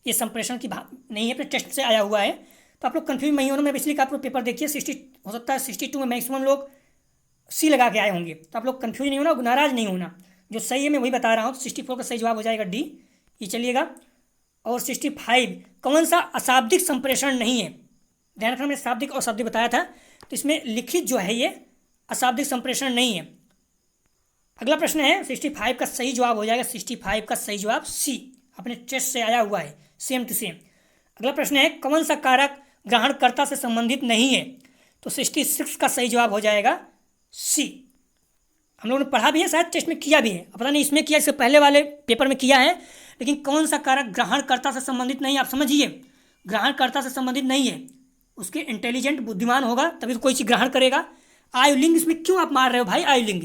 ये संप्रेषण की नहीं है, अपने टेस्ट से आया हुआ है। तो आप लोग कंफ्यूज नहीं होना, मैं इसलिए आप लोग पेपर देखिए। 60 हो सकता है 62 में मैक्सिमम लोग सी लगा के आए होंगे, तो आप लोग कंफ्यूज नहीं होना, नाराज नहीं होना। जो सही है मैं वही बता रहा हूँ। तो 64 का सही जवाब हो जाएगा डी, ये चलिएगा। और 65 कौन सा अशाब्दिक संप्रेषण नहीं है? ध्यान रखना, मैंने शाब्दिक और शब्दिक बताया था, तो इसमें लिखित जो है ये अशाब्दिक संप्रेषण नहीं है। अगला प्रश्न है 65 का सही जवाब हो जाएगा 65 का सही जवाब सी, अपने टेस्ट से आया हुआ है, सेम टू सेम। अगला प्रश्न है कौन सा कारक ग्रहणकर्ता से संबंधित नहीं है? तो 66 का सही जवाब हो जाएगा सी। हम लोगों ने पढ़ा भी है, शायद टेस्ट में किया भी है, पता नहीं इसमें किया, इससे पहले वाले पेपर में किया है। लेकिन कौन सा कारक ग्रहणकर्ता से संबंधित नहीं है? आप समझिए, ग्रहणकर्ता से संबंधित नहीं है, उसके इंटेलिजेंट बुद्धिमान होगा तभी तो कोई चीज़ ग्रहण करेगा। आयुलिंग इसमें क्यों आप मार रहे हो भाई? आयुलिंग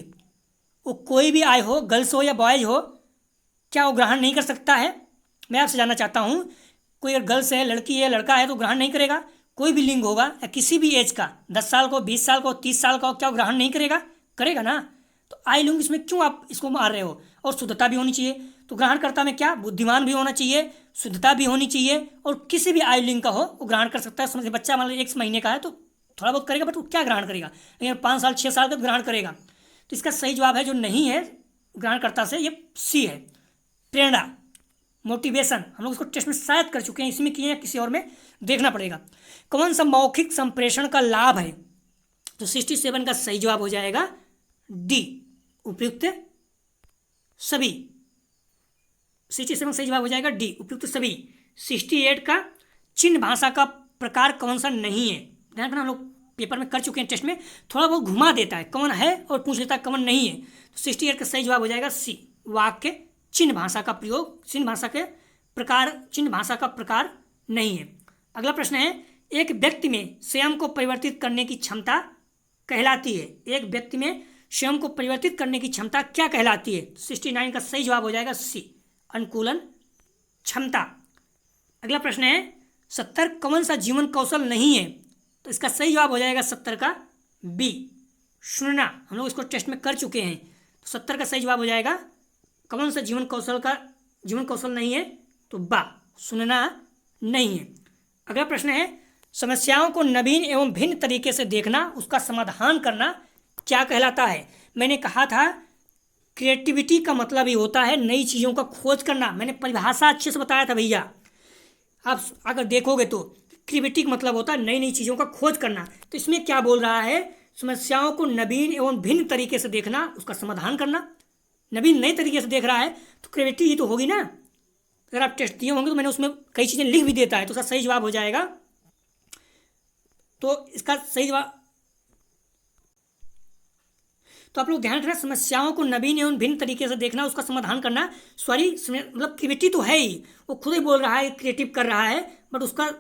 वो कोई भी आय हो, गर्ल्स हो या बॉयज हो, क्या वो ग्रहण नहीं कर सकता है? मैं आपसे जानना चाहता हूँ, कोई अगर गर्ल्स है, लड़की है, लड़का है तो ग्रहण नहीं करेगा? कोई भी लिंग होगा या किसी भी एज का, 10 साल को, 20 साल को, 30 साल का, क्या वो ग्रहण नहीं करेगा? करेगा ना। तो आयुलिंग इसमें क्यों आप इसको मार रहे हो? और शुद्धता भी होनी चाहिए। तो ग्रहणकर्ता में क्या बुद्धिमान भी होना चाहिए, शुद्धता भी होनी चाहिए, और किसी भी आयुलिंग का हो वो ग्रहण कर सकता है। समझिए बच्चा मान लो 1 महीने का है तो थोड़ा बहुत करेगा, बट वो क्या ग्रहण करेगा? लेकिन 5 साल 6 साल तक ग्रहण करेगा। तो इसका सही जवाब है जो नहीं है ग्रहणकर्ता से, ये सी है, प्रेरणा, मोटिवेशन। हम लोग इसको टेस्ट में शायद कर चुके हैं, इसमें किए या किसी और में देखना पड़ेगा। कौन सा मौखिक संप्रेषण का लाभ है? तो 67 का सही जवाब हो जाएगा डी, उपयुक्त सभी। 67 सही जवाब हो जाएगा डी, उपयुक्त सभी। 68 का चिन्ह भाषा का प्रकार कौन सा नहीं है? ध्यान रखना, हम लोग पेपर में कर चुके हैं, टेस्ट में थोड़ा बहुत घुमा देता है, कौन है और पूछ लेता है कौन नहीं है। तो 68 का सही जवाब हो जाएगा सी, वाक्य चिन्ह भाषा का प्रयोग, चिन्ह भाषा के प्रकार, चिन्ह भाषा का प्रकार नहीं है। अगला प्रश्न है, एक व्यक्ति में स्वयं को परिवर्तित करने की क्षमता कहलाती है। एक व्यक्ति में स्वयं को परिवर्तित करने की क्षमता क्या कहलाती है? 69 का सही जवाब हो जाएगा सी, अनुकूलन क्षमता। अगला प्रश्न है, 70 कौन सा जीवन कौशल नहीं है? तो इसका सही जवाब हो जाएगा 70 का बी, सुनना। हम लोग इसको टेस्ट में कर चुके हैं। तो 70 का सही जवाब हो जाएगा कौन सा जीवन कौशल नहीं है? तो बा, सुनना नहीं है। अगला प्रश्न है, समस्याओं को नवीन एवं भिन्न तरीके से देखना, उसका समाधान करना क्या कहलाता है? मैंने कहा था क्रिएटिविटी का मतलब ही होता है नई चीज़ों का खोज करना। मैंने परिभाषा अच्छे से बताया था भैया, आप अगर देखोगे तो क्रिएटिविटी का मतलब होता है नई नई चीज़ों का खोज करना। तो इसमें क्या बोल रहा है? समस्याओं को नवीन एवं भिन्न तरीके से देखना, उसका समाधान करना। नवीन नए तरीके से देख रहा है तो क्रिएटिविटी ही तो होगी ना। अगर आप टेस्ट दिए होंगे तो मैंने उसमें कई चीज़ें लिख भी देता है, तो उसका सही जवाब हो जाएगा। तो इसका सही जवाब, तो आप लोग ध्यान रखना, समस्याओं को नवीन एवं भिन्न तरीके से देखना, उसका समाधान करना। सॉरी, मतलब क्रिएटिविटी तो है ही, वो खुद ही बोल रहा है क्रिएटिव कर रहा है, बट उसका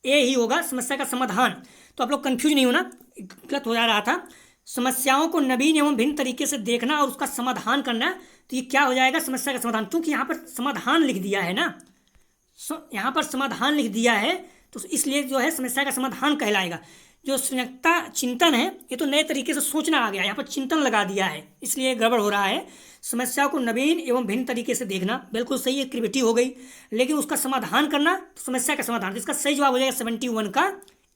ए ही होगा, समस्या का समाधान। तो आप लोग कंफ्यूज नहीं होना, गलत हो जा रहा था। समस्याओं को नवीन एवं भिन्न तरीके से देखना और उसका समाधान करना, तो ये क्या हो जाएगा? समस्या का समाधान, क्योंकि यहाँ पर समाधान लिख दिया है ना, यहाँ पर समाधान लिख दिया है, तो इसलिए जो है समस्या का समाधान कहलाएगा। जो संयुक्ता चिंतन है, ये तो नए तरीके से सोचना आ गया, यहाँ पर चिंतन लगा दिया है, इसलिए गड़बड़ हो रहा है। समस्या को नवीन एवं भिन्न तरीके से देखना बिल्कुल सही है, क्रिएटिविटी हो गई, लेकिन उसका समाधान करना, तो समस्या का समाधान, तो इसका सही जवाब हो जाएगा 71 का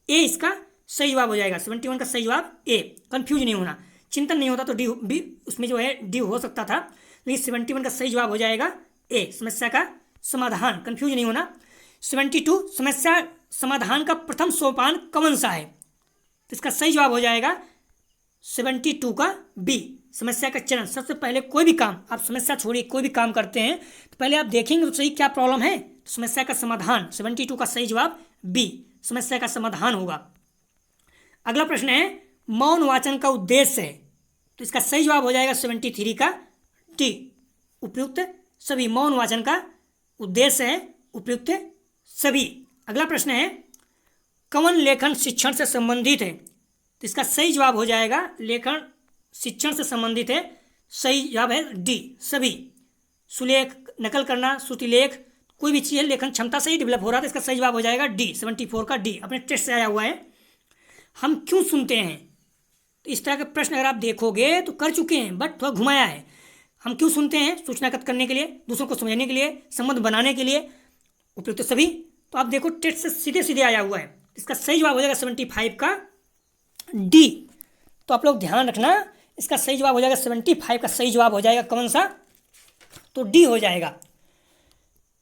ए, इसका सही जवाब हो जाएगा 71 का सही जवाब ए। कंफ्यूज नहीं होना, चिंतन नहीं होता तो डी बी, उसमें जो है डी हो सकता था, लेकिन 71 का सही जवाब हो जाएगा ए, समस्या का समाधान। कंफ्यूज नहीं होना। 72, समस्या समाधान का प्रथम सोपान कौन सा है? तो इसका सही जवाब हो जाएगा 72 का बी, समस्या का चरण। सबसे पहले कोई भी काम, आप समस्या छोड़िए, कोई भी काम करते हैं तो पहले आप देखेंगे तो सही क्या प्रॉब्लम है, तो समस्या का समाधान। 72 का सही जवाब बी, समस्या का समाधान होगा। अगला प्रश्न है, मौन वाचन का उद्देश्य है, तो इसका सही जवाब हो जाएगा 73 का डी, उपयुक्त सभी। मौन वाचन का उद्देश्य है उपयुक्त सभी। अगला प्रश्न है, कौन लेखन शिक्षण से संबंधित है? तो इसका सही जवाब हो जाएगा लेखन शिक्षण से संबंधित है, सही जवाब है डी, सभी। सुलेख, नकल करना, श्रुतिलेख, कोई भी चीज़ है लेखन क्षमता से ही डेवलप हो रहा था, इसका सही जवाब हो जाएगा डी, 74 का डी, अपने टेस्ट से आया हुआ है। हम क्यों सुनते हैं? तो इस तरह के प्रश्न अगर आप देखोगे तो कर चुके हैं, बट थोड़ा घुमाया है। हम क्यों सुनते हैं? सूचना एकत्र करने के लिए, दूसरों को समझने के लिए, संबंध बनाने के लिए, उपयुक्त सभी। तो आप देखो टेस्ट से सीधे सीधे आया हुआ है, इसका सही जवाब हो जाएगा 75 का डी। तो आप लोग ध्यान रखना, इसका सही जवाब हो जाएगा 75 का सही जवाब हो जाएगा कौन सा? तो डी हो जाएगा।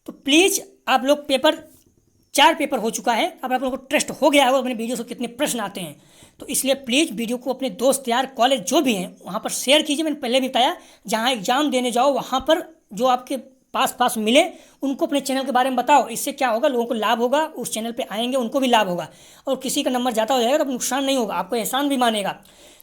तो प्लीज़ आप लोग पेपर 4 पेपर हो चुका है, अब आप लोगों को टेस्ट हो गया होगा अपने वीडियो से कितने प्रश्न आते हैं, तो इसलिए प्लीज़ वीडियो को अपने दोस्त यार, कॉलेज जो भी हैं वहाँ पर शेयर कीजिए। मैंने पहले भी बताया, जहाँ एग्जाम देने जाओ वहाँ पर जो आपके पास मिले उनको अपने चैनल के बारे में बताओ। इससे क्या होगा, लोगों को लाभ होगा, उस चैनल पे आएंगे उनको भी लाभ होगा, और किसी का नंबर ज़्यादा हो जाएगा तो नुकसान नहीं होगा, आपको एहसान भी मानेगा।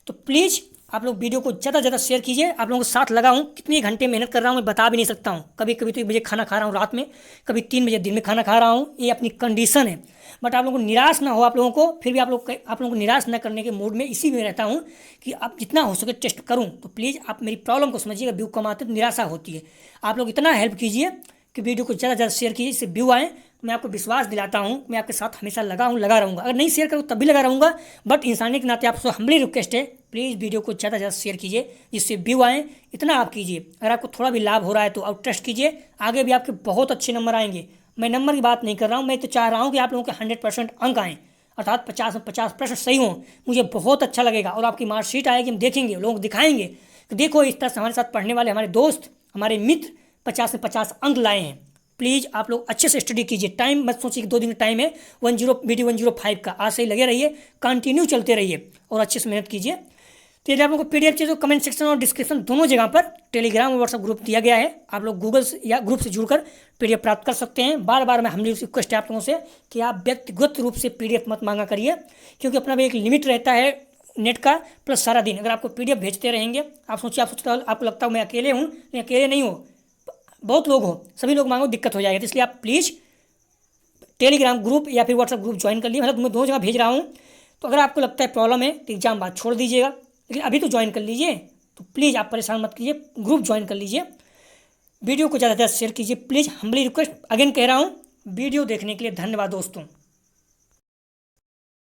तो प्लीज़ आप लोग वीडियो को ज़्यादा से ज़्यादा शेयर कीजिए। आप लोगों के साथ लगा हूँ, कितने घंटे मेहनत कर रहा हूँ मैं बता भी नहीं सकता हूँ। कभी कभी तो 1 बजे खाना खा रहा हूँ रात में, कभी 3 बजे दिन में खाना खा रहा हूँ, ये अपनी कंडीशन है। बट आप लोगों को निराश ना हो, आप लोगों को फिर भी आप लोगों को निराश न करने के मूड में इसी में रहता हूँ कि आप जितना हो सके टेस्ट करूँ। तो प्लीज़ आप मेरी प्रॉब्लम को समझिएगा, व्यू कम आते तो निराशा होती है। आप लोग इतना हेल्प कीजिए कि वीडियो को ज़्यादा से ज़्यादा शेयर कीजिए, इससे व्यू आए। मैं आपको विश्वास दिलाता हूँ, मैं आपके साथ हमेशा लगा रहूँगा। अगर नहीं शेयर करूँ तब भी लगा रहूँगा, बट इंसानी के नाते आपसे हम्बली रिक्वेस्ट है, प्लीज़ वीडियो को ज़्यादा से ज़्यादा शेयर कीजिए जिससे व्यू आए। इतना आप कीजिए, अगर आपको थोड़ा भी लाभ हो रहा है तो आप ट्रस्ट कीजिए, आगे भी आपके बहुत अच्छे नंबर आएंगे। मैं नंबर की बात नहीं कर रहा हूँ, मैं तो चाह रहा हूँ कि आप लोगों के 100% अंक आएँ, अर्थात 50 में 50 प्रश्न सही हों। मुझे बहुत अच्छा लगेगा, और आपकी मार्कशीट आएगी, हम देखेंगे, लोगों को दिखाएंगे कि देखो इस तरह से हमारे साथ पढ़ने वाले हमारे दोस्त, हमारे मित्र 50 में 50 अंक लाए हैं। प्लीज़ आप लोग अच्छे से स्टडी कीजिए। टाइम मत सोचिए कि 2 दिन का टाइम है, वीडियो 105 का। आज से ही लगे रहिए, कंटिन्यू चलते रहिए और अच्छे से मेहनत कीजिए। तो यदि आप लोगों को पीडीएफ चाहिए तो कमेंट सेक्शन और डिस्क्रिप्शन दोनों जगह पर टेलीग्राम और व्हाट्सएप ग्रुप दिया गया है। आप लोग गूगल से या ग्रुप से जुड़कर पीडीएफ प्राप्त कर सकते हैं। बार बार मैं हमने रिक्वेस्ट है आप लोगों से कि आप व्यक्तिगत रूप से पीडीएफ मत मांगा करिए, क्योंकि अपना भी एक लिमिट रहता है नेट का, प्लस सारा दिन अगर आपको पीडीएफ भेजते रहेंगे। आप सोचिए, आपको लगता है मैं अकेले हूँ, नहीं अकेले नहीं हो, बहुत लोग हो, सभी लोग मांगो दिक्कत हो जाएगी। तो इसलिए आप प्लीज़ टेलीग्राम ग्रुप या फिर व्हाट्सएप ग्रुप ज्वाइन कर लिए। मतलब मैं 2 जगह भेज रहा हूँ, तो अगर आपको लगता है प्रॉब्लम है तो एग्जाम बाद छोड़ दीजिएगा, लेकिन अभी तो ज्वाइन कर लीजिए। तो प्लीज़ आप परेशान मत कीजिए, ग्रुप ज्वाइन कर लीजिए। वीडियो को ज़्यादा से ज़्यादा शेयर कीजिए प्लीज़, हम्बली रिक्वेस्ट। अगेन कह रहा हूँ, वीडियो देखने के लिए धन्यवाद दोस्तों।